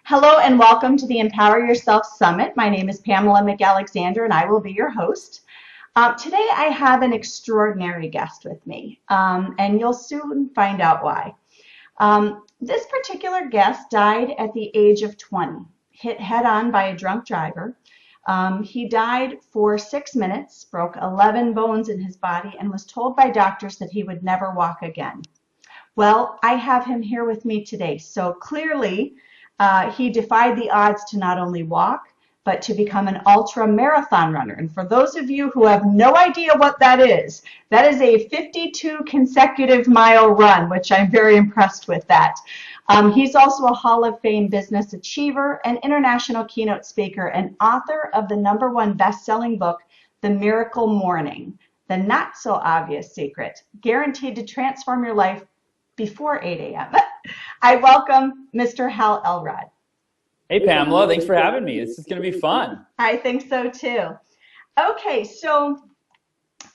Hello and welcome to the Empower Yourself Summit. My name is Pamela McAlexander and I will be your host. Today I have an extraordinary guest with me, and you'll soon find out why. This particular guest died at the age of 20, hit head-on by a drunk driver. He died for 6 minutes, broke 11 bones in his body, and was told by doctors that he would never walk again. Well, I have him here with me today, so clearly he defied the odds to not only walk, but to become an ultra marathon runner. And for those of you who have no idea what that is a 52 consecutive mile run, which I'm very impressed with that. He's also a Hall of Fame business achiever, an international keynote speaker, and author of the #1 best-selling book, The Miracle Morning, the not so obvious secret, guaranteed to transform your life before 8 a.m. I welcome Mr. Hal Elrod. Hey, Pamela, thanks for having me. This is going to be fun. I think so too. Okay, so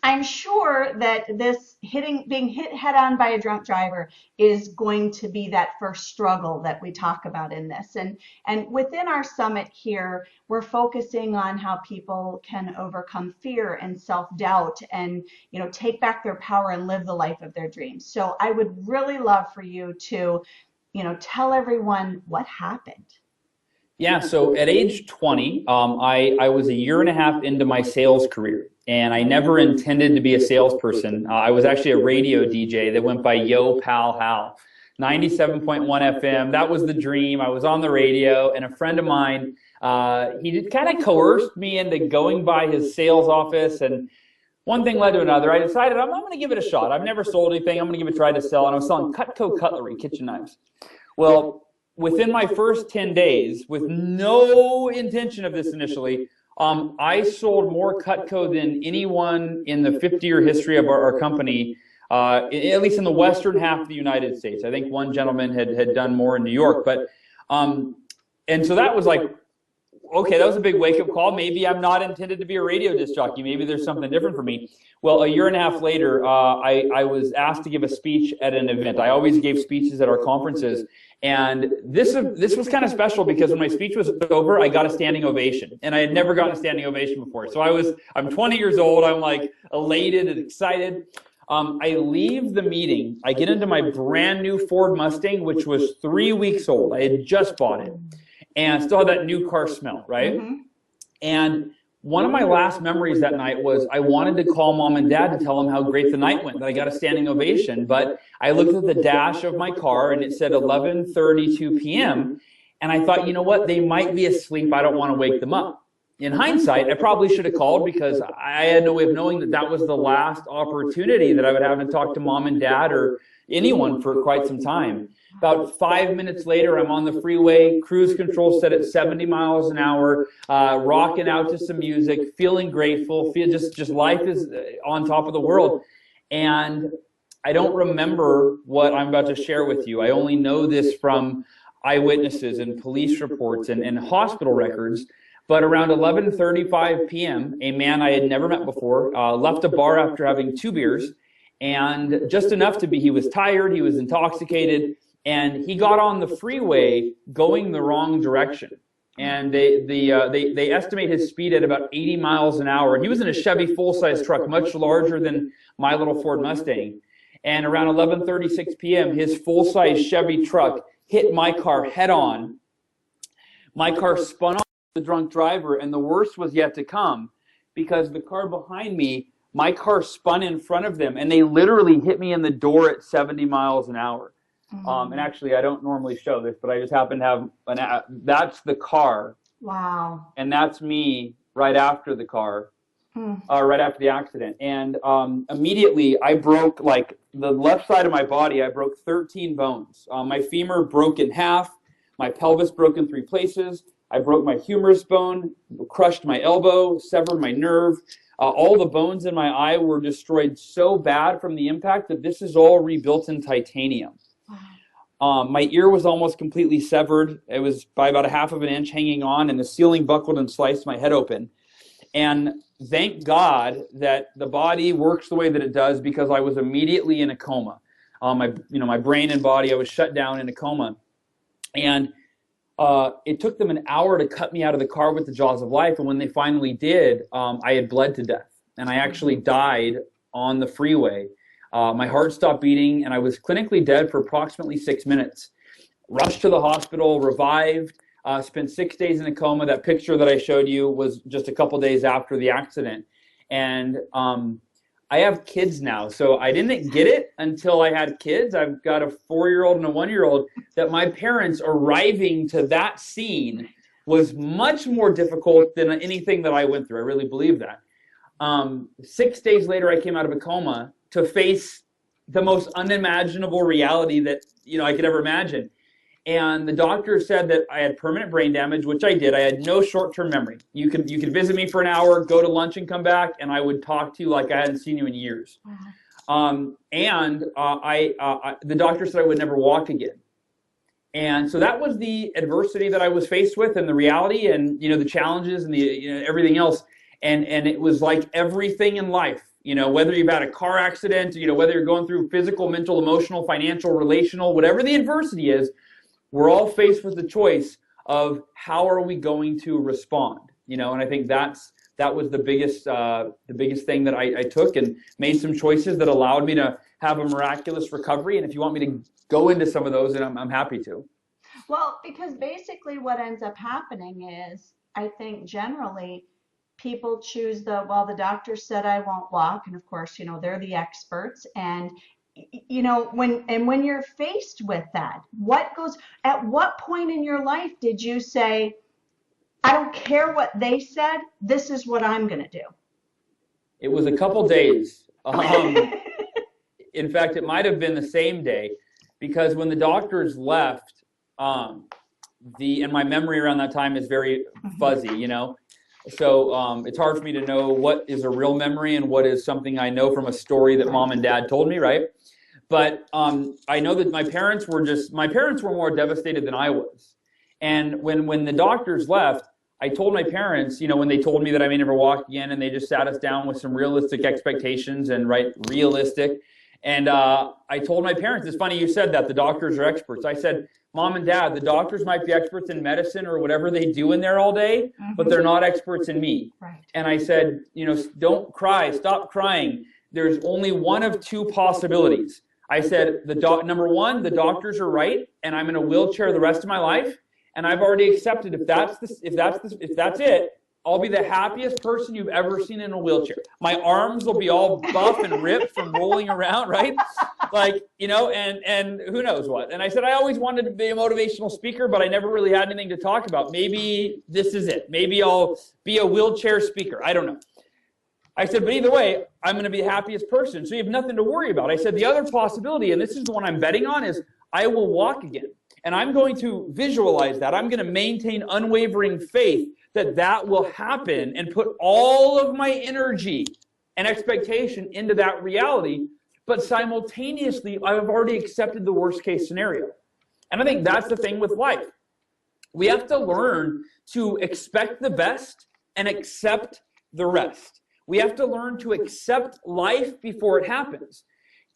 I'm sure that this being hit head on by a drunk driver is going to be that first struggle that we talk about in this. And within our summit here, we're focusing on how people can overcome fear and self-doubt and, take back their power and live the life of their dreams. So I would really love for you to, tell everyone what happened. Yeah, so at age 20, I was a year and a half into my sales career, and I never intended to be a salesperson. I was actually a radio DJ that went by Yo Pal Hal, 97.1 FM. That was the dream. I was on the radio, and a friend of mine, he kind of coerced me into going by his sales office, and one thing led to another. I decided I'm going to give it a shot. I've never sold anything. I'm going to give it a try to sell, and I was selling Cutco cutlery, kitchen knives. Well, within my first 10 days, with no intention of this initially, I sold more Cutco than anyone in the 50-year history of our company, at least in the western half of the United States. I think one gentleman had done more in New York. But and so that was like, okay, that was a big wake-up call. Maybe I'm not intended to be a radio disc jockey. Maybe there's something different for me. Well, a year and a half later, I was asked to give a speech at an event. I always gave speeches at our conferences. And this was kind of special because when my speech was over, I got a standing ovation. And I had never gotten a standing ovation before. So I'm 20 years old. I'm like elated and excited. I leave the meeting. I get into my brand new Ford Mustang, which was 3 weeks old. I had just bought it. And still had that new car smell, right? Mm-hmm. And one of my last memories that night was I wanted to call mom and dad to tell them how great the night went, that I got a standing ovation. But I looked at the dash of my car and it said 11:32 p.m. And I thought, you know what? They might be asleep. I don't want to wake them up. In hindsight, I probably should have called because I had no way of knowing that that was the last opportunity that I would have to talk to mom and dad or anyone for quite some time. About 5 minutes later, I'm on the freeway, cruise control set at 70 miles an hour, rocking out to some music, feeling grateful, just life is on top of the world. And I don't remember what I'm about to share with you. I only know this from eyewitnesses and police reports and hospital records. But around 11:35 p.m., a man I had never met before left a bar after having 2 beers, and just enough to be, he was tired, he was intoxicated, and he got on the freeway going the wrong direction. And they estimate his speed at about 80 miles an hour. And he was in a Chevy full-size truck, much larger than my little Ford Mustang. And around 11:36 p.m., his full-size Chevy truck hit my car head-on. My car spun off the drunk driver, and the worst was yet to come, because the car behind me, my car spun in front of them, and they literally hit me in the door at 70 miles an hour. And actually, I don't normally show this, but I just happen to have that's the car. Wow. And that's me right after the car, right after the accident. And immediately, I broke, like, the left side of my body, I broke 13 bones. My femur broke in half. My pelvis broke in 3 places. I broke my humerus bone, crushed my elbow, severed my nerve. All the bones in my eye were destroyed so bad from the impact that this is all rebuilt in titanium. My ear was almost completely severed. It was by about 1/2 inch hanging on, and the ceiling buckled and sliced my head open. And thank God that the body works the way that it does, because I was immediately in a coma. My brain and body, I was shut down in a coma. And It took them an hour to cut me out of the car with the jaws of life. And when they finally did, I had bled to death. And I actually died on the freeway. My heart stopped beating, and I was clinically dead for approximately 6 minutes. Rushed to the hospital, revived, spent 6 days in a coma. That picture that I showed you was just a couple days after the accident. And I have kids now, so I didn't get it until I had kids. I've got a 4-year-old and a 1-year-old. That my parents arriving to that scene was much more difficult than anything that I went through. I really believe that. 6 days later, I came out of a coma to face the most unimaginable reality that I could ever imagine. And the doctor said that I had permanent brain damage, which I did. I had no short-term memory. You could visit me for an hour, go to lunch and come back, and I would talk to you like I hadn't seen you in years. The doctor said I would never walk again. And so that was the adversity that I was faced with, and the reality, and the challenges, and the everything else. And it was like everything in life. Whether you've had a car accident, whether you're going through physical, mental, emotional, financial, relational, whatever the adversity is, we're all faced with the choice of how are we going to respond, and I think that was the biggest thing that I took, and made some choices that allowed me to have a miraculous recovery. And if you want me to go into some of those, then I'm happy to. Well, because basically what ends up happening is, I think generally people choose the doctor said I won't walk, and of course, they're the experts, and when you're faced with that, at what point in your life did you say, I don't care what they said, this is what I'm going to do? It was a couple days. In fact, it might have been the same day, because when the doctors left, and my memory around that time is very fuzzy, So it's hard for me to know what is a real memory and what is something I know from a story that mom and dad told me, right? But I know that my parents were more devastated than I was. And when the doctors left, I told my parents, when they told me that I may never walk again, and they just sat us down with some realistic expectations, and realistic. And I told my parents, it's funny you said that, the doctors are experts. I said, Mom and Dad, the doctors might be experts in medicine or whatever they do in there all day, but they're not experts in me. Right. And I said, don't cry, stop crying. There's only one of two possibilities. I said, number one, the doctors are right, and I'm in a wheelchair the rest of my life, and I've already accepted if that's it, I'll be the happiest person you've ever seen in a wheelchair. My arms will be all buff and ripped from rolling around, right? And who knows what. And I said, I always wanted to be a motivational speaker, but I never really had anything to talk about. Maybe this is it. Maybe I'll be a wheelchair speaker. I don't know. I said, but either way, I'm going to be the happiest person, so you have nothing to worry about. I said, the other possibility, and this is the one I'm betting on, is I will walk again. And I'm going to visualize that. I'm going to maintain unwavering faith that will happen, and put all of my energy and expectation into that reality. But simultaneously, I've already accepted the worst case scenario. And I think that's the thing with life. We have to learn to expect the best and accept the rest. We have to learn to accept life before it happens.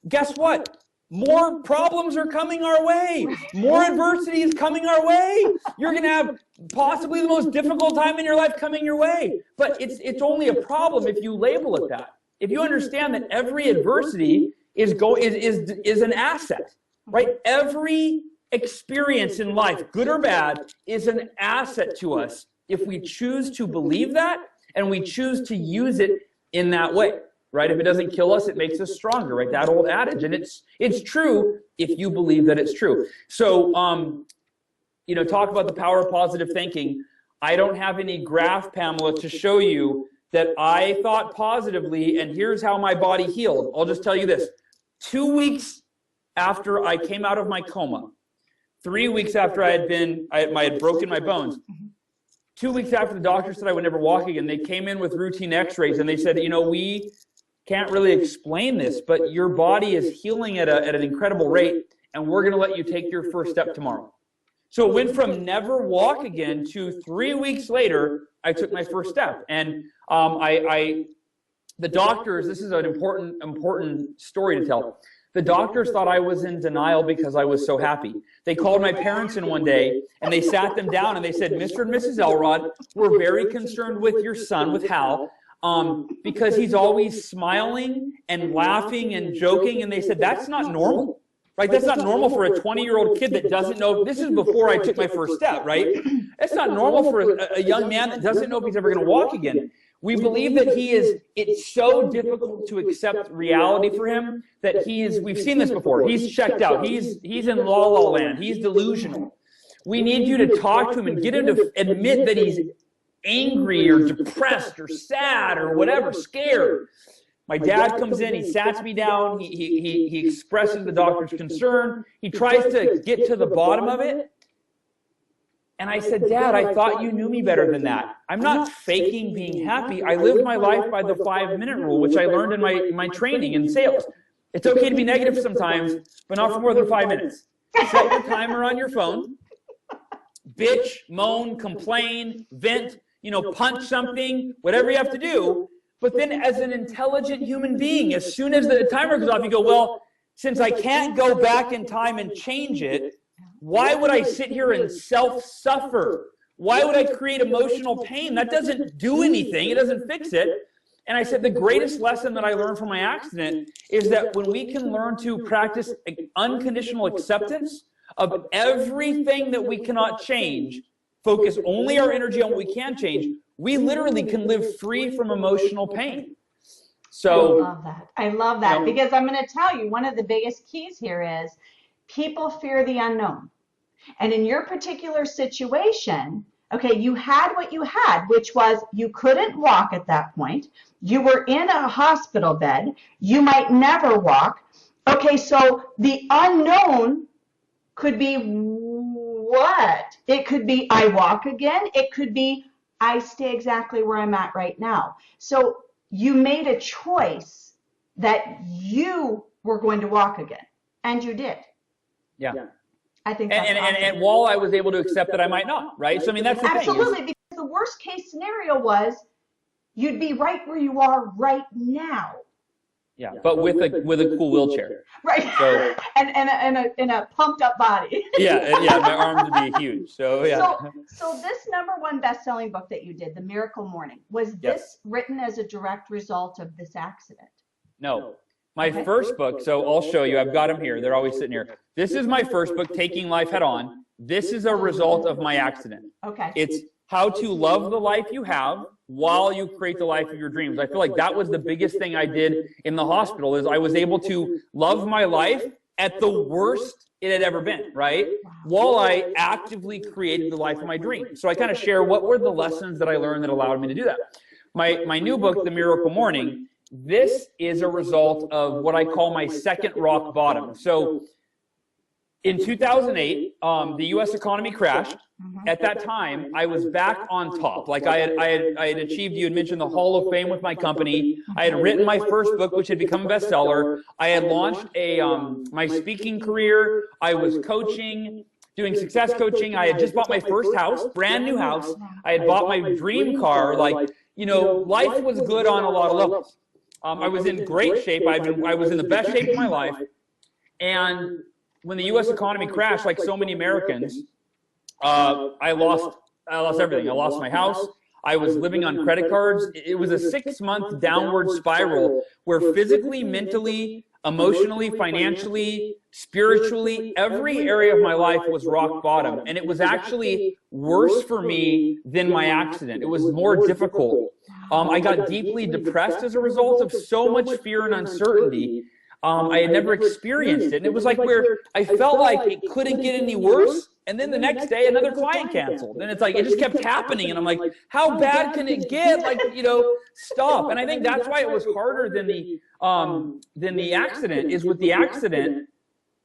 Guess what? More problems are coming our way. More adversity is coming our way. You're going to have possibly the most difficult time in your life coming your way. But it's only a problem if you label it that. If you understand that every adversity is an asset, right? Every experience in life, good or bad, is an asset to us if we choose to believe that and we choose to use it in that way. Right? If it doesn't kill us, it makes us stronger, right? That old adage. And it's true if you believe that it's true. So, talk about the power of positive thinking. I don't have any graph, Pamela, to show you that I thought positively, and here's how my body healed. I'll just tell you this. 2 weeks after I came out of my coma, 3 weeks after I had broken my bones, 2 weeks after the doctor said I would never walk again, they came in with routine x-rays, and they said, we can't really explain this, but your body is healing at an incredible rate, and we're going to let you take your first step tomorrow. So it went from never walk again to 3 weeks later, I took my first step. And the doctors, this is an important story to tell. The doctors thought I was in denial because I was so happy. They called my parents in one day, and they sat them down, and they said, Mr. and Mrs. Elrod, we're very concerned with your son, with Hal, because he's always smiling and laughing and joking. And they said, that's not normal. Right? That's not normal for a 20-year-old kid that doesn't know. This is before I took my first step, right? That's not normal for a young man that doesn't know if he's ever going to walk again. We believe that it's so difficult to accept reality for him that we've seen this before. He's checked out. He's in la la land. He's delusional. We need you to talk to him and get him to admit that he's angry or depressed or sad or whatever, scared. My dad comes in, he sats me down, he expresses the doctor's concern, he tries to get to the bottom of it. And I said, Dad, I thought you knew me better than that. I'm not faking being happy. I live my life by the 5-minute rule, which I learned in my training in sales. It's okay to be negative sometimes, but not for more than 5 minutes. Set your timer on your phone, bitch, moan, complain, vent, punch something, whatever you have to do. But then as an intelligent human being, as soon as the timer goes off, you go, well, since I can't go back in time and change it, why would I sit here and self-suffer? Why would I create emotional pain? That doesn't do anything. It doesn't fix it. And I said the greatest lesson that I learned from my accident is that when we can learn to practice unconditional acceptance of everything that we cannot change, focus only our energy on what we can change, we literally can live free from emotional pain. So I love that. I love that because I'm going to tell you one of the biggest keys here is people fear the unknown. And in your particular situation, okay, you had what you had, which was you couldn't walk at that point. You were in a hospital bed. You might never walk. Okay, so the unknown could be what? It could be I walk again. It could be I stay exactly where I'm at right now. So you made a choice that you were going to walk again, and you did. Yeah. I think that's awesome. And while I was able to accept that I might not, right? So I mean, that's the thing. Absolutely, because the worst case scenario was you'd be right where you are right now. Yeah, but with a cool wheelchair. Right. So, and a pumped up body. Yeah, my arms would be huge. So yeah. So this #1 best-selling book that you did, The Miracle Morning, was this written as a direct result of this accident? No. My first book, so I'll show you. I've got them here. They're always sitting here. This is my first book, Taking Life Head On. This is a result of my accident. Okay. It's how to love the life you have while you create the life of your dreams. I feel like that was the biggest thing I did in the hospital is I was able to love my life at the worst it had ever been, right? While I actively created the life of my dreams. So I kind of share what were the lessons that I learned that allowed me to do that. My new book, The Miracle Morning, this is a result of what I call my second rock bottom. So in 2008, the U.S. economy crashed. At that time, I was back on top. Like I had achieved, you had mentioned the Hall of Fame with my company. I had written my first book, which had become a bestseller. I had launched my speaking career. I was coaching, doing success coaching. I had just bought my first house, brand new house. I had bought my dream car. Like, life was good on a lot of levels. I was in great shape. I was in the best shape of my life. And when the U.S. economy crashed, like so many Americans, I lost everything. I lost my house. I was living on credit cards. It was a 6-month downward spiral where physically, mentally, emotionally, financially, spiritually, every area of my life was rock bottom. And it was actually worse for me than my accident. It was more difficult. I got deeply depressed as a result of so much fear and uncertainty. I had never experienced it. And it was like where I felt like it couldn't get any worse. And then the next day, another client canceled. And it's like, it just kept happening. And I'm like, how bad can it get? Like, stop. And I think that's why it was harder than the accident is with the accident.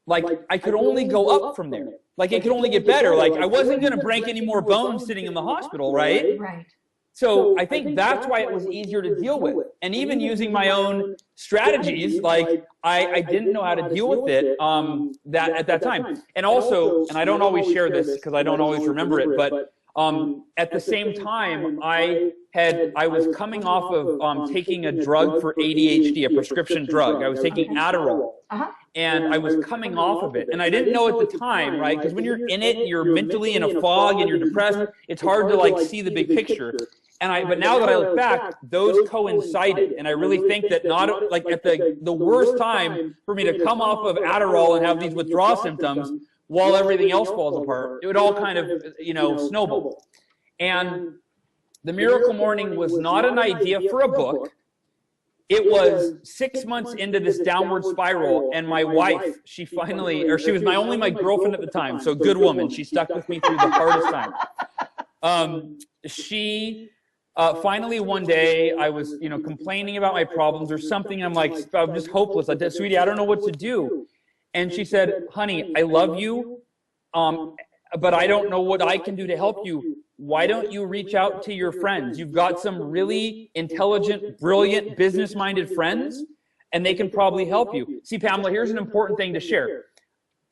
Like, I could only go up from there. Like, it could only get better. Like, I wasn't going to break any more bones sitting in the hospital, right? Right. So I think that's why it was easier to deal with. And even using my own strategies, like I didn't know how to deal with it at that time. And also, and I don't always share this because I don't always remember it, but At the same time, I was coming off of taking a drug for ADHD, a prescription drug. I was taking Adderall. And I was coming off of it. And I didn't know at the time, right? Because when you're in it, you're mentally in a fog and you're depressed. It's hard to like see the big picture. But now that I look back, those coincided. And I really think that not like at the worst time for me to come off of Adderall and have these withdrawal symptoms while everything else falls apart, it would all kind of, snowball. And the Miracle Morning was not an idea for a book. It was 6 months into this downward spiral, and my wife, she was only my girlfriend at the time, so good woman. She stuck with me through the hardest time. She finally one day, I was, complaining about my problems or something. I'm like, I'm just hopeless. I said, sweetie, I don't know what to do. And she said, honey, I love you, but I don't know what I can do to help you. Why don't you reach out to your friends? You've got some really intelligent, brilliant, business-minded friends, and they can probably help you. See, Pamela, here's an important thing to share.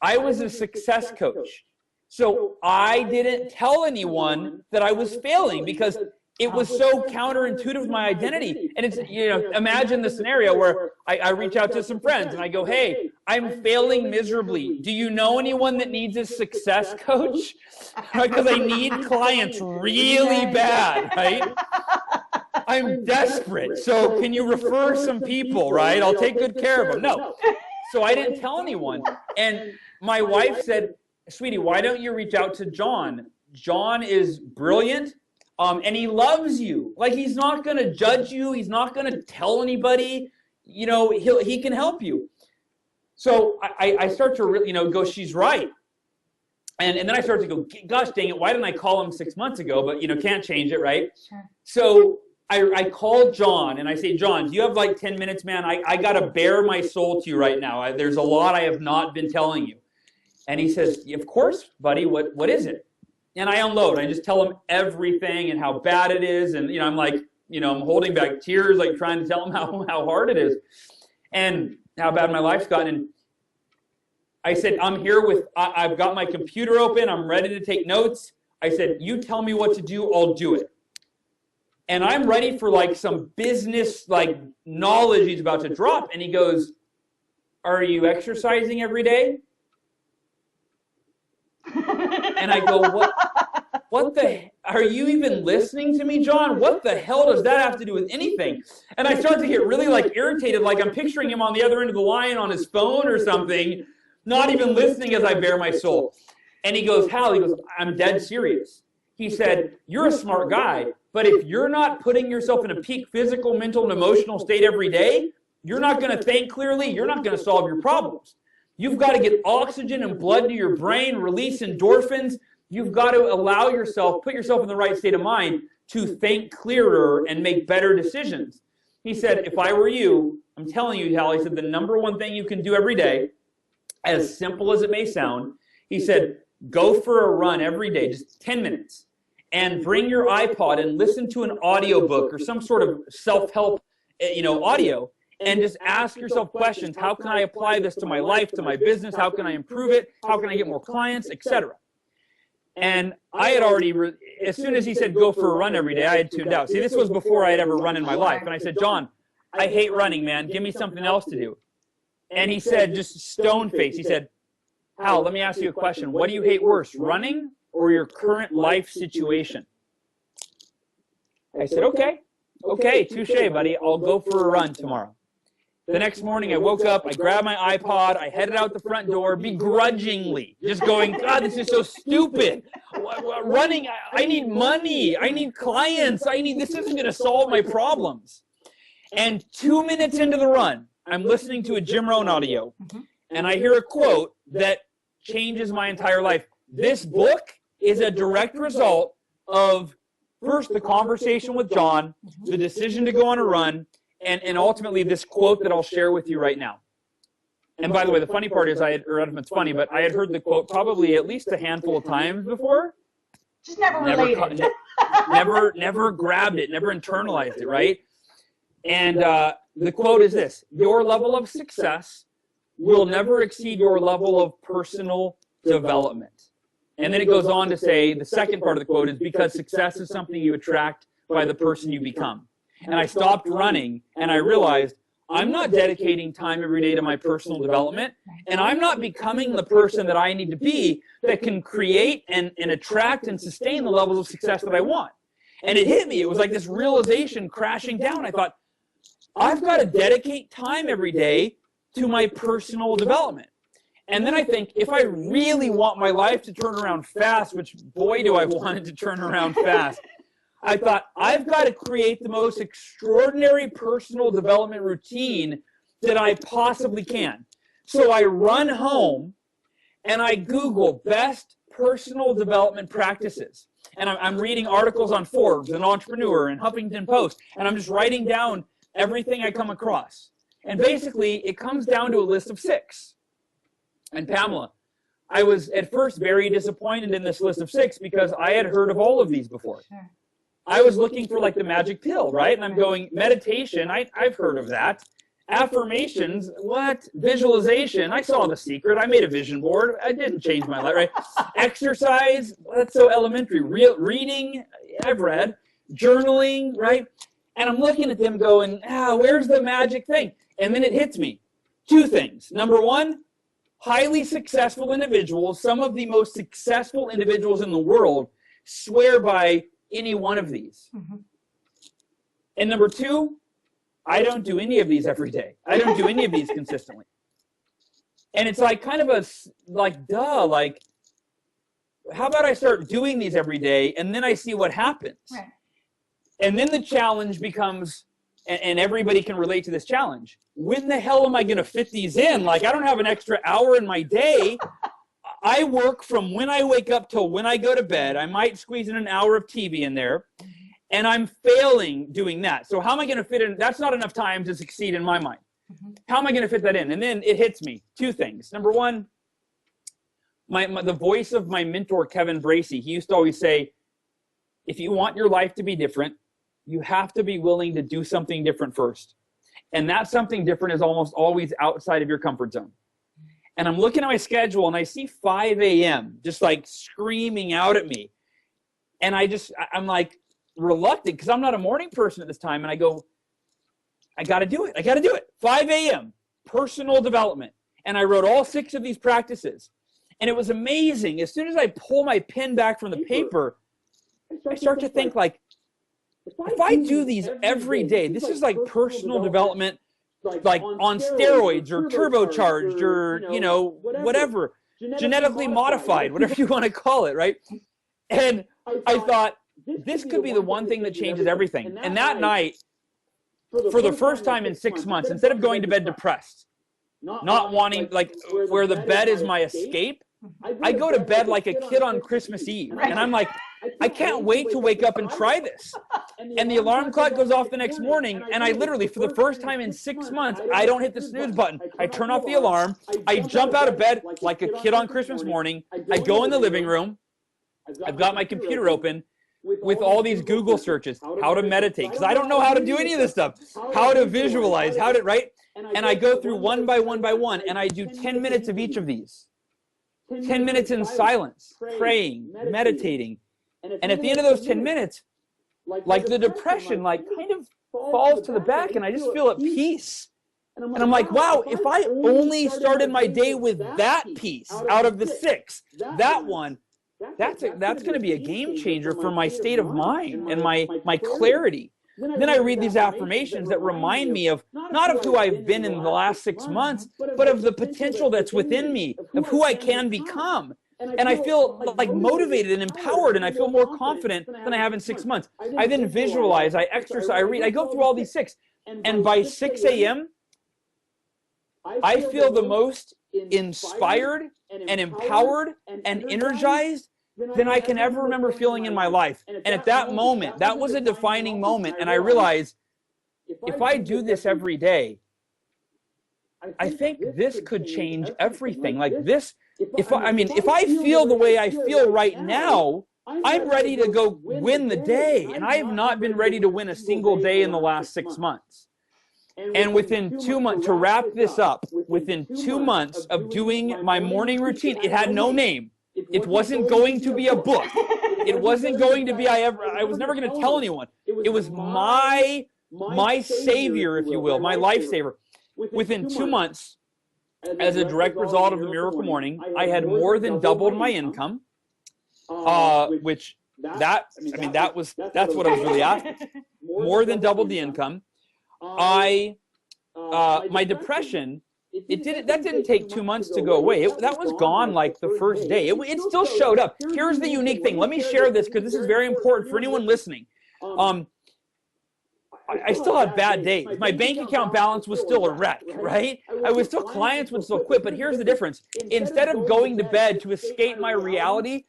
I was a success coach, so I didn't tell anyone that I was failing because it was so counterintuitive to my identity. And it's, imagine the scenario where I reach out to some friends and I go, hey, I'm failing miserably. Do you know anyone that needs a success coach? Because I need clients really bad, right? I'm desperate. So can you refer some people, right? I'll take good care of them. No. So I didn't tell anyone. And my wife said, sweetie, why don't you reach out to John? John is brilliant. And he loves you. Like, he's not going to judge you. He's not going to tell anybody. He can help you. So I start to really, go, she's right. And then I start to go, gosh, dang it, why didn't I call him 6 months ago? But, can't change it, right? Sure. So I called John, and I say, John, do you have like 10 minutes, man? I got to bare my soul to you right now. There's a lot I have not been telling you. And he says, of course, buddy, what is it? And I unload. I just tell him everything and how bad it is. And, I'm like, I'm holding back tears, like trying to tell him how hard it is and how bad my life's gotten. And I said, I've got my computer open. I'm ready to take notes. I said, you tell me what to do. I'll do it. And I'm ready for like some business, like knowledge he's about to drop. And he goes, are you exercising every day? And I go, what are you even listening to me, John? What the hell does that have to do with anything? And I start to get really like irritated, like I'm picturing him on the other end of the line on his phone or something, not even listening as I bare my soul. And he goes, Hal, I'm dead serious. He said, you're a smart guy, but if you're not putting yourself in a peak physical, mental, and emotional state every day, you're not going to think clearly, you're not going to solve your problems. You've got to get oxygen and blood to your brain, release endorphins. You've got to allow yourself, put yourself in the right state of mind to think clearer and make better decisions. He said, if I were you, I'm telling you, Hal, he said, the number one thing you can do every day, as simple as it may sound, he said, go for a run every day, just 10 minutes, and bring your iPod and listen to an audiobook or some sort of self-help, audio. And just ask yourself questions. How can I apply this to my life, to my business? How can I improve it? How can I get more clients, etc.? And I had already, as soon as he said go for a run every day, I had tuned out. See, this was before I had ever run in my life. And I said, John, I hate running, man. Give me something else to do. And he said, just stone face, he said, Hal, let me ask you a question. What do you hate worse, running or your current life situation? I said, okay, touche, buddy. I'll go for a run tomorrow. The next morning, I woke up, I grabbed my iPod, I headed out the front door, begrudgingly, just going, God, this is so stupid. Running, I need money, I need clients, this isn't going to solve my problems. And 2 minutes into the run, I'm listening to a Jim Rohn audio, and I hear a quote that changes my entire life. This book is a direct result of, first, the conversation with John, the decision to go on a run, and ultimately this quote that I'll share with you right now. And by the way, the funny part is I had heard the quote probably at least a handful of times before. Just never related. Never grabbed it, never internalized it, right? And the quote is this: your level of success will never exceed your level of personal development. And then it goes on to say, the second part of the quote is, because success is something you attract by the person you become. And I stopped running and I realized I'm not dedicating time every day to my personal development, and I'm not becoming the person that I need to be that can create and attract and sustain the levels of success that I want. And it hit me. It was like this realization crashing down. I thought, I've got to dedicate time every day to my personal development. And then I think, if I really want my life to turn around fast, which boy do I want it to turn around fast, I thought, I've got to create the most extraordinary personal development routine that I possibly can. So I run home and I Google best personal development practices. And I'm reading articles on Forbes and Entrepreneur and Huffington Post, and I'm just writing down everything I come across. And basically, it comes down to a list of 6. And Pamela, I was at first very disappointed in this list of 6 because I had heard of all of these before. Sure. I was looking for like the magic pill, right? And I'm going, meditation, I've heard of that. Affirmations, what? Visualization, I saw The Secret. I made a vision board. I didn't change my life, right? Exercise, that's so elementary. Reading, I've read. Journaling, right? And I'm looking at them going, where's the magic thing? And then it hits me. 2 things. Number 1, highly successful individuals, some of the most successful individuals in the world, swear by any one of these. Mm-hmm. And number 2, I don't do any of these every day. I don't do any of these consistently. And it's like kind of like, how about I start doing these every day and then I see what happens? Right. And then the challenge becomes, and everybody can relate to this challenge, when the hell am I going to fit these in? Like, I don't have an extra hour in my day. I work from when I wake up till when I go to bed. I might squeeze in an hour of TV in there, and I'm failing doing that. So how am I going to fit in? That's not enough time to succeed in my mind. Mm-hmm. How am I going to fit that in? And then it hits me. 2 things. Number 1, the voice of my mentor, Kevin Bracey, he used to always say, if you want your life to be different, you have to be willing to do something different first. And that something different is almost always outside of your comfort zone. And I'm looking at my schedule and I see 5 a.m. just like screaming out at me. And I'm like reluctant because I'm not a morning person at this time. And I go, I got to do it. I got to do it. 5 a.m. personal development. And I wrote all 6 of these practices. And it was amazing. As soon as I pull my pen back from the paper, I start to think like, if I do these every day, this is like personal development, like on steroids or turbocharged or, whatever, genetically modified, whatever you want to call it, right? And I thought, this could be the one thing that changes everything. And that night, for the first time in 6 months, instead of going to bed depressed, not wanting, like, where the bed is my escape, I go to bed like a kid on Christmas Eve. And I'm like, I can't wait to wake up and try this. And the alarm clock goes off the next morning, and I literally, for the first time in 6 months, I don't hit the snooze button. I turn off the alarm. I jump out of bed like a kid on Christmas morning. I go in the living room. I've got my computer open with all these Google searches, how to meditate, because I don't know how to do any of this stuff, how to visualize, right? And I go through one by one, and I do 10 minutes of each of these. 10 minutes in silence, praying, meditating. And at the end of those 10 minutes, like the depression, like kind of falls to the back, and I just feel at peace. And I'm like, wow, if I only started my day with that piece out of the 6, that one, that's going to be a game changer for my state of mind and my clarity. Then I read these affirmations that remind me of not of who I've been in the last 6 months, but of the potential that's within me, of who I can become. And I feel like motivated and empowered, and I feel more confident than I have in 6 months. I then visualize, I exercise, I read, I go through all these 6. And by 6 a.m., I feel the most inspired and empowered and energized than I can ever remember feeling in my life. And at that moment, that was a defining moment, and I realized, if I do this every day, I think this could change everything. Like this, if I feel the way I feel right now, I'm ready to go win the day. And I have not been ready to win a single day in the last 6 months. And within 2 months, to wrap this up, within 2 months of doing my morning routine, it had no name. It wasn't going to be a book. It wasn't going to be, I was never going to tell anyone. It was my savior, if you will, my lifesaver. Within 2 months, as a direct result of the Miracle Morning, I had more than doubled my income, which that's what I was really after. More than doubled the income. My depression, that didn't take 2 months to go away. That was gone like the first day. It still showed up. Here's the unique thing. Let me share this because this is very important for anyone listening. I still had bad days. My bank account balance was still a wreck, right? Clients would still quit, but here's the difference. Instead of going to bed to escape my reality,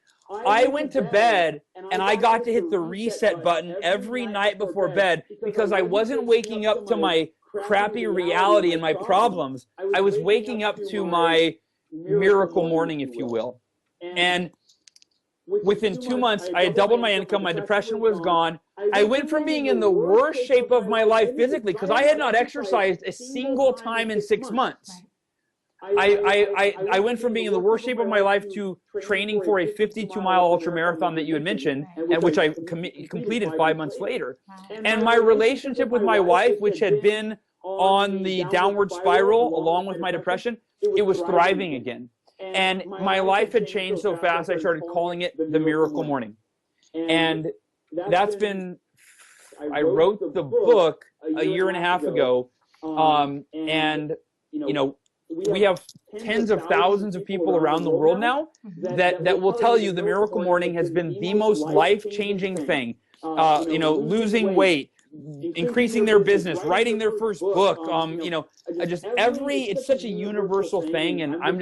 I went to bed and I got to hit the reset button every night before bed because I wasn't waking up to my crappy reality and my problems. I was waking up to my miracle morning, if you will. And within 2 months, I had doubled my income. My depression was gone. I went from being in the worst shape of my life physically because I had not exercised a single time in 6 months. I went from being in the worst shape of my life to training for a 52-mile ultra marathon that you had mentioned, and which I completed 5 months later. And my relationship with my wife, which had been on the downward spiral along with my depression, it was thriving again. And my life had changed so fast, I started calling it the Miracle Morning. And that's been, I wrote the book a year and a half ago, and, you know, we have tens of thousands of people around the world now that will tell you the Miracle Morning has been the most life-changing thing. You know, losing weight, increasing their business, writing their first book, you know, it's such a universal thing, and I'm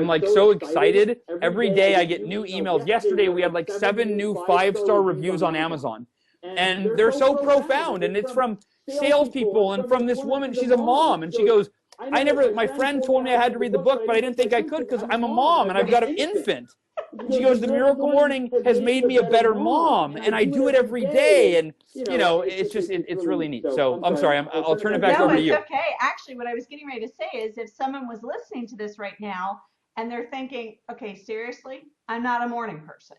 like so excited. Every day I get new emails. Yesterday we had like 7 new 5-star reviews on Amazon, and they're so profound, and it's from salespeople and from this woman. She's a mom, and she goes, my friend told me I had to read the book, but I didn't think I could because I'm a mom and I've got an infant. She goes, the Miracle Morning has made me a better mom, and I do it every day. And, you know, it's really neat. So I'm sorry, I'll turn it back over to you. No, it's okay. Actually, what I was getting ready to say is if someone was listening to this right now and they're thinking, okay, seriously, I'm not a morning person,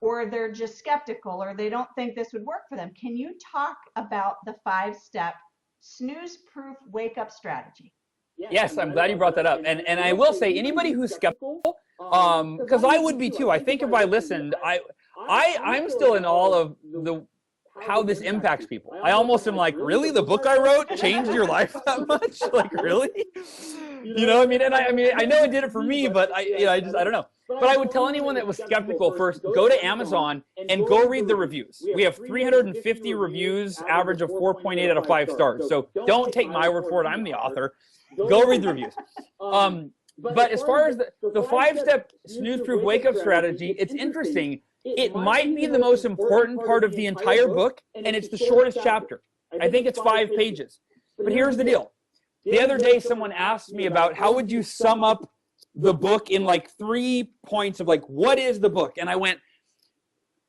or they're just skeptical, or they don't think this would work for them, can you talk about the 5-step snooze-proof wake-up strategy? Yes, I'm glad you brought that up. And I will say, anybody who's skeptical, because I would be too. I think if I listened, I'm still in awe of how this impacts people. I almost am like, really? The book I wrote changed your life that much? Like, really? You know, I mean, I know it did it for me, but I don't know. But I would tell anyone that was skeptical, first, go to Amazon and go read the reviews. We have 350 reviews, average of 4.8 out of 5 stars. So don't take my word for it. I'm the author. Go read the reviews. But as far as the 5-step snooze-proof wake-up strategy, it's interesting. It might be the most important part of the entire book, and it's the shortest chapter. I think it's 5 pages. But here's the deal. The other day, someone asked me about how would you sum up the book in like 3 points of like, what is the book? And I went,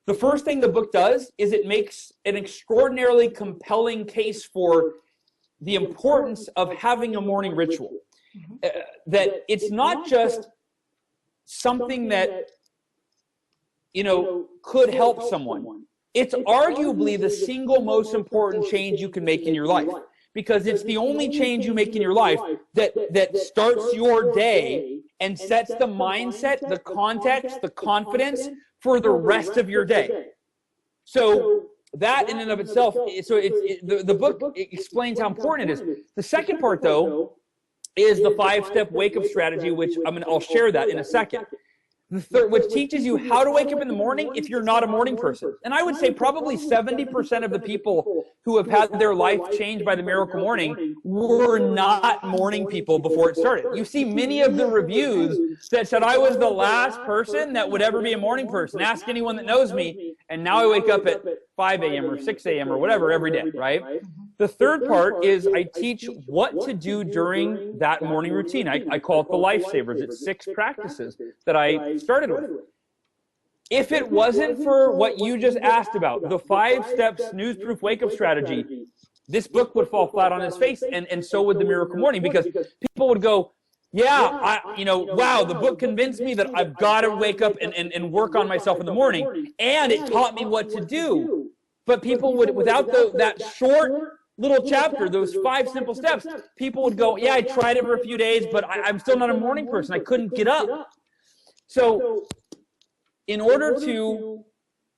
the first thing the book does is it makes an extraordinarily compelling case for the importance of having a morning ritual. That it's not just something that, you know, could help someone. It's arguably the single most important change you can make in your life, because it's the only change you make in your life that starts your day and sets the mindset, the context, the confidence for the rest of your day. So that in and of itself, the book explains how important it is. The second part, though, is the 5-step wake-up strategy, which I'll share that in a second. The third, which teaches you how to wake up in the morning if you're not a morning person. And I would say probably 70% of the people who have had their life changed by the Miracle Morning were not morning people before it started. You see many of the reviews that said I was the last person that would ever be a morning person. Ask anyone that knows me, and now I wake up at 5 a.m. or 6 a.m. or whatever every day, right? The third part is I teach what to do during that morning routine. I call it the lifesavers. It's 6 practices that I started with. If it wasn't for what you just asked about, the 5-step snooze-proof wake-up strategy, this book would fall flat on its face, and so would the Miracle Morning, because people would go, Yeah, wow, the book convinced me that I've got to wake up and work on myself in the morning. And it taught me what to do. But people would, without that short little chapter, those 5 simple steps, people would go, yeah, I tried it for a few days, but I'm still not a morning person. I couldn't get up. So in order to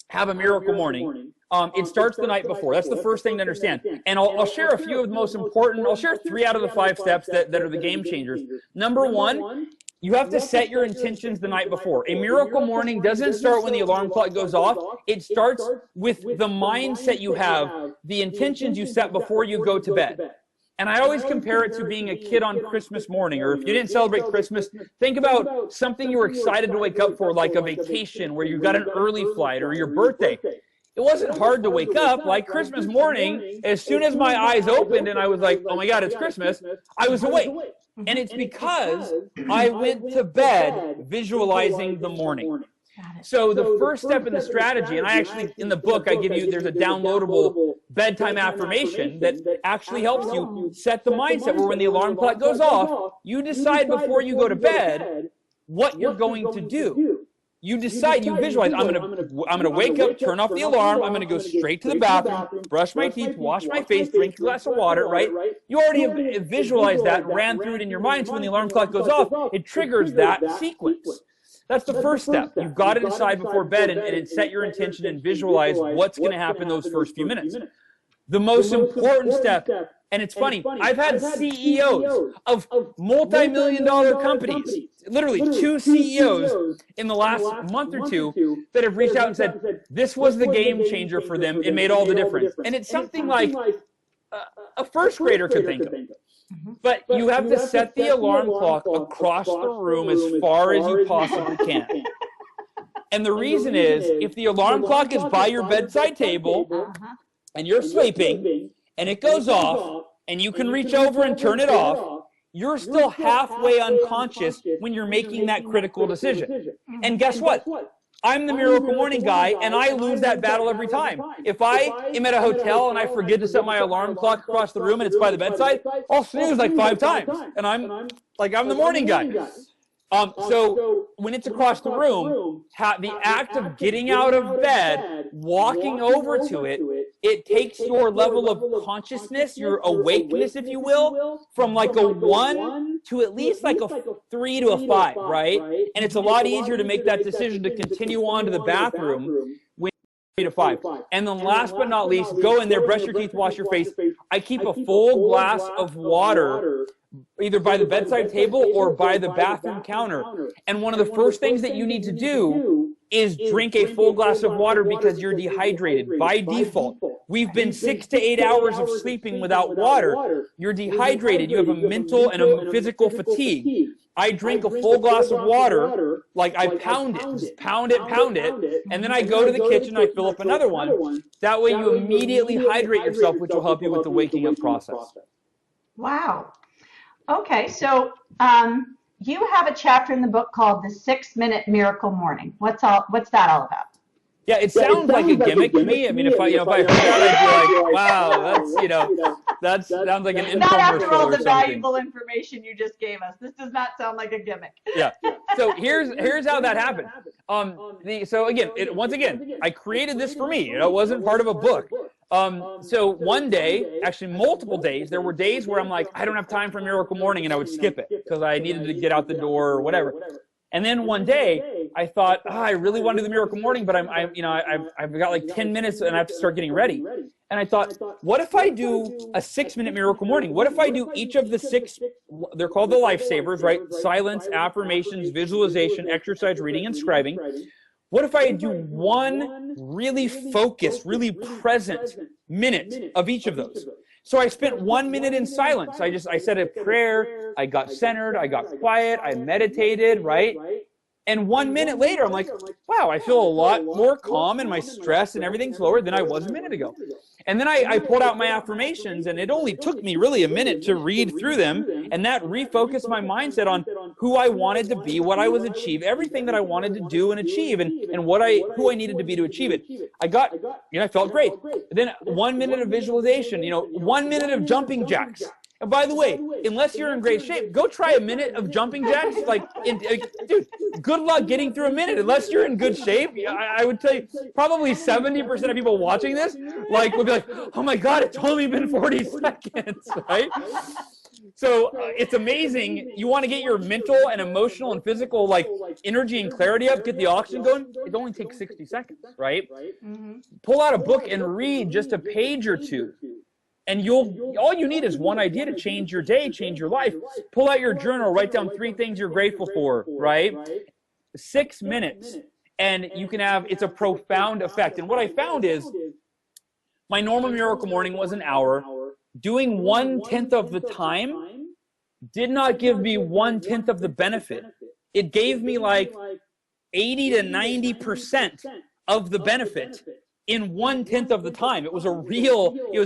have a miracle morning, it starts the night before. That's the first thing to understand. And I'll share a few of the most important, I'll share 3 out of the 5 steps that are the game changers. Number 1, you have to set your intentions the night before. A miracle morning doesn't start when the alarm clock goes off. It starts with the mindset you have, the intentions you set before you go to bed. And I always compare it to being a kid on Christmas morning, or if you didn't celebrate Christmas, think about something you were excited to wake up for, like a vacation where you got an early flight, or your birthday. It wasn't hard to wake up. Like Christmas morning, as soon as my eyes opened and I was like, oh my God, it's Christmas, I was awake. And it's because I went to bed visualizing the morning. So the first step in the strategy, and I actually, in the book, I give you, there's a downloadable bedtime affirmation that actually helps you set the mindset where when the alarm clock goes off, you decide before you go to bed what you're going to do. You decide, you visualize, I'm gonna wake up, turn off the alarm, I'm gonna go straight to the bathroom, brush my teeth, wash my face, drink a glass of water, right? You already have visualized that, ran through it in your mind, so when the alarm clock goes off, it triggers that sequence. That's the first step. You've got to decide before bed and set your intention and visualize what's going to happen those first few minutes. The most important step, and it's funny, I've had CEOs of multi-million-dollar companies, literally 2 CEOs in the last month or 2 that have reached out and said, this was the game changer for them. It made all the difference. And it's something like a first grader could think of. But you have to set the alarm clock across the room as far as you possibly can. And the reason is, if the alarm clock is by your bedside table and you're sleeping and it goes off and you can reach over and turn it off, you're still halfway unconscious when you're making that critical decision. And guess what? I'm the miracle morning guy, and I lose that battle every time. If I am at a hotel and I forget to set my alarm clock across the room and it's by the bedside, I'll snooze like 5 times, and I'm the morning guy. So when it's across the room, the act of getting out of bed, walking over to it, it takes your level of consciousness, your awakeness, if you will, from like a 1 to at least like a 3 to a 5, right? And it's a lot easier to make that decision to continue on to the bathroom when 3 to 5. And then last but not least, go in there, brush your teeth, wash your face. I keep a full glass of water either by the bedside table or by the bathroom counter. And one of the first things that you need to do is drink a full glass of water because you're dehydrated by default. We've been 6 to 8 hours of sleeping without water. You're dehydrated. You have a mental and a physical fatigue. I drink a full glass of water, like I pound it, just pound it, and then I go to the kitchen and I fill up another one. That way you immediately hydrate yourself, which will help you with the waking up process. Wow. Okay, so you have a chapter in the book called The 6-Minute Miracle Morning. What's that all about? Yeah, it sounds like a gimmick to me. I mean, if I heard that, I'd be like, wow, that sounds like an infomercial or something. Not after all the valuable information you just gave us. This does not sound like a gimmick. Yeah. So here's how that happened. Once again, I created this for me. It wasn't part of a book. So one day, actually multiple days, there were days where I'm like, I don't have time for Miracle Morning, and I would skip it because I needed to get out the door or whatever. And then one day, I thought, I really want to do the Miracle Morning, but I've got like 10 minutes and I have to start getting ready. And I thought, what if I do a 6-minute Miracle Morning? What if I do each of the 6, they're called the lifesavers, right? Silence, affirmations, visualization, exercise, reading, and scribing. What if I do one really focused, really present minute of each of those? So I spent 1 minute in silence. I said a prayer, I got centered, I got quiet, I meditated, right? And 1 minute later, I'm like, wow, I feel a lot more calm and my stress and everything's lower than I was a minute ago. And then I pulled out my affirmations, and it only took me really a minute to read through them, and that refocused my mindset on who I wanted to be, what I was achieving, everything that I wanted to do and achieve, and who I needed to be to achieve it. I felt great. Then 1 minute of visualization, 1 minute of jumping jacks. And by the way, unless you're in great shape, go try a minute of jumping jacks. Dude, good luck getting through a minute. Unless you're in good shape, I would tell you, probably 70% of people watching this, would be like, oh my God, it's only been 40 seconds, right? So it's amazing. You want to get your mental and emotional and physical energy and clarity up, get the oxygen going. It only takes 60 seconds, right? Mm-hmm. Pull out a book and read just a page or two. And all you need is one idea to change your day, change your life. Pull out your journal, write down 3 things you're grateful for, right? 6 minutes. And you can it's a profound effect. And what I found is my normal miracle morning was an hour. Doing 1/10 of the time did not give me 1/10 of the benefit. It gave me 80 to 90% of the benefit in 1/10 of the time. It was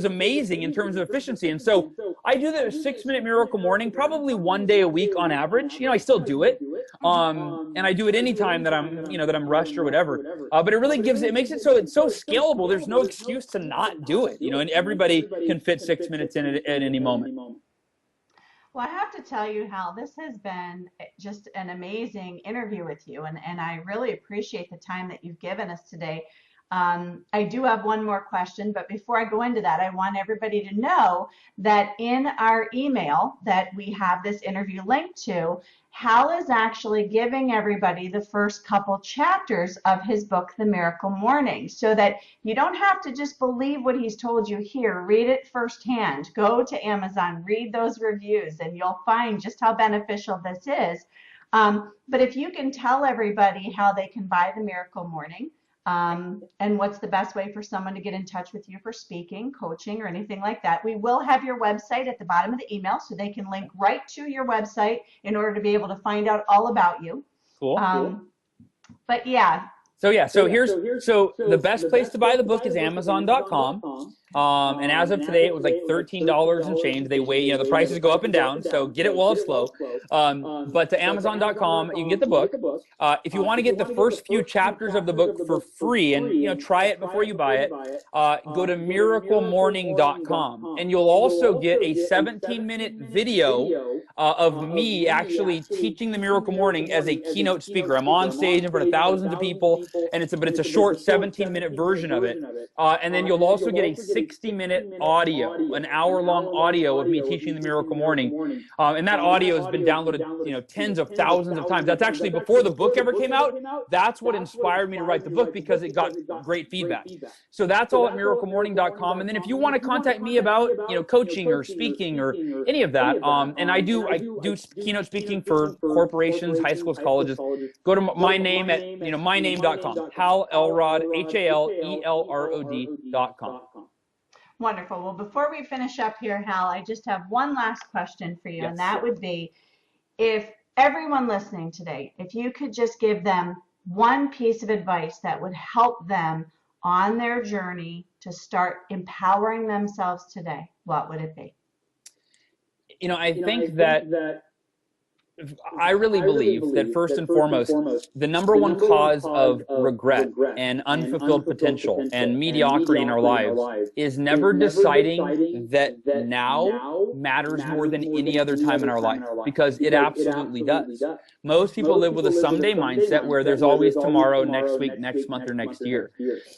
amazing in terms of efficiency. And so I do the 6-minute miracle morning probably 1 day a week on average. I still do it. And I do it anytime that I'm rushed or whatever. But it really it makes it so it's so scalable. There's no excuse to not do it, and everybody can fit 6 minutes in at any moment. Well, I have to tell you, Hal, this has been just an amazing interview with you. And I really appreciate the time that you've given us today. I do have one more question, but before I go into that, I want everybody to know that in our email that we have this interview linked to, Hal is actually giving everybody the first couple chapters of his book, The Miracle Morning, so that you don't have to just believe what he's told you here. Read it firsthand. Go to Amazon, read those reviews, and you'll find just how beneficial this is. But if you can tell everybody how they can buy The Miracle Morning, and what's the best way for someone to get in touch with you for speaking, coaching, or anything like that. We will have your website at the bottom of the email, so they can link right to your website in order to be able to find out all about you. Cool. But yeah. So the best place to buy the book is Amazon.com. And as of today, it was $13 and change. They weigh, the prices go up and down, so get it while it's slow. But to Amazon.com, you can get the book. If you want to get the first few chapters of the book for free and, try it before you buy it, go to miraclemorning.com. And you'll also get a 17-minute video of me actually teaching the Miracle Morning as a keynote speaker. I'm on stage in front of thousands of people, and it's a short 17-minute version of it. And then you'll also get a 60-minute audio, an hour-long audio of me teaching the Miracle Morning. And that audio has been downloaded, tens of thousands of times. That's actually before the book ever came out. That's what inspired me to write the book, because it got great feedback. So that's all at miraclemorning.com. And then if you want to contact me about, coaching or speaking or any of that, and I do keynote speaking for corporations, high schools, colleges, go to my name at, myname.com, Hal Elrod, HALELROD.com. Wonderful. Well, before we finish up here, Hal, I just have one last question for you, and that would be, if everyone listening today, if you could just give them one piece of advice that would help them on their journey to start empowering themselves today, what would it be? I think that I really believe that first and foremost, the number one cause of regret and unfulfilled potential and mediocrity in our lives is never deciding that now matters more than any other time in our life, because it absolutely does. Most people live with a someday mindset where there's always tomorrow, next week, next month, or next year.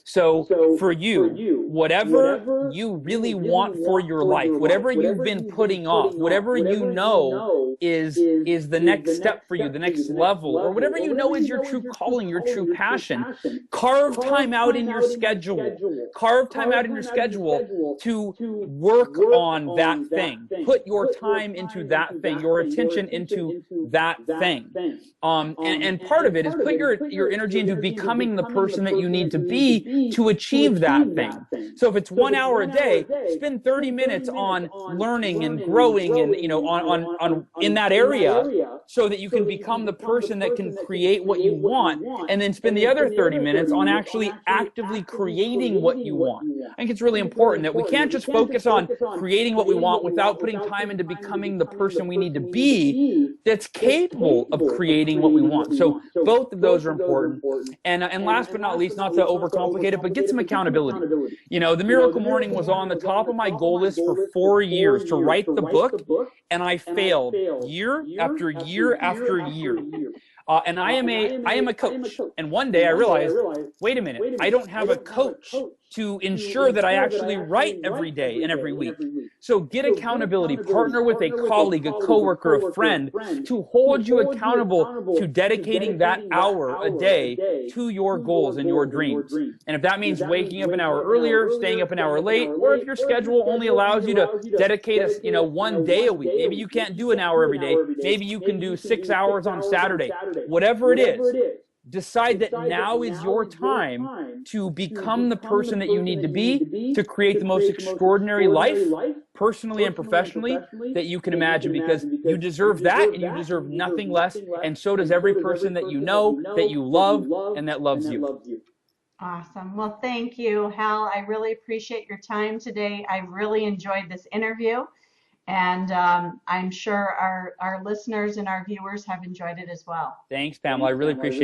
So for you, whatever you really want for your life, whatever you've been putting off, whatever you know is the next step for you, the next level, or whatever you know is your true calling, your true passion, carve time out in your schedule. Carve time out in your schedule to work on that thing. Put your time into that thing, your attention into that thing. And part of it is put your energy into becoming the person that you need to be to achieve that thing. So if it's 1 hour a day, spend 30 minutes on learning and growing and, on in that area. so that you can become the person that can create what you want, and then spend the other 30 minutes on actually actively creating what you want. I think it's really important that we can't just focus on creating what we want without putting time into becoming the person we need to be that's capable of creating what we want. So both of those are important. And last but not least, not to overcomplicate it, but get some accountability. You know, the Miracle Morning was on the top of my goal list for 4 years to write the book, and I failed year after year after year. And I am a coach. And one day I realized, wait a minute, I don't have a coach to ensure that I actually write every day and every week. So get accountability. Partner with a colleague, a coworker, a friend to hold you accountable to dedicating that hour a day to your goals and your dreams. And if that means waking up an hour earlier, staying up an hour late, or if your schedule only allows you to dedicate one day a week, maybe you can't do an hour every day, maybe you can do 6 hours on Saturday, whatever it is. Decide that now is your time to become the person that you need to be to create the most extraordinary life, personally and professionally, that you can imagine, because you deserve that and you deserve nothing less, and so does every person that you know, that you love, and that loves you. Awesome. Well, thank you, Hal. I really appreciate your time today. I really enjoyed this interview. And I'm sure our listeners and our viewers have enjoyed it as well. Thanks, Pamela. I really appreciate it.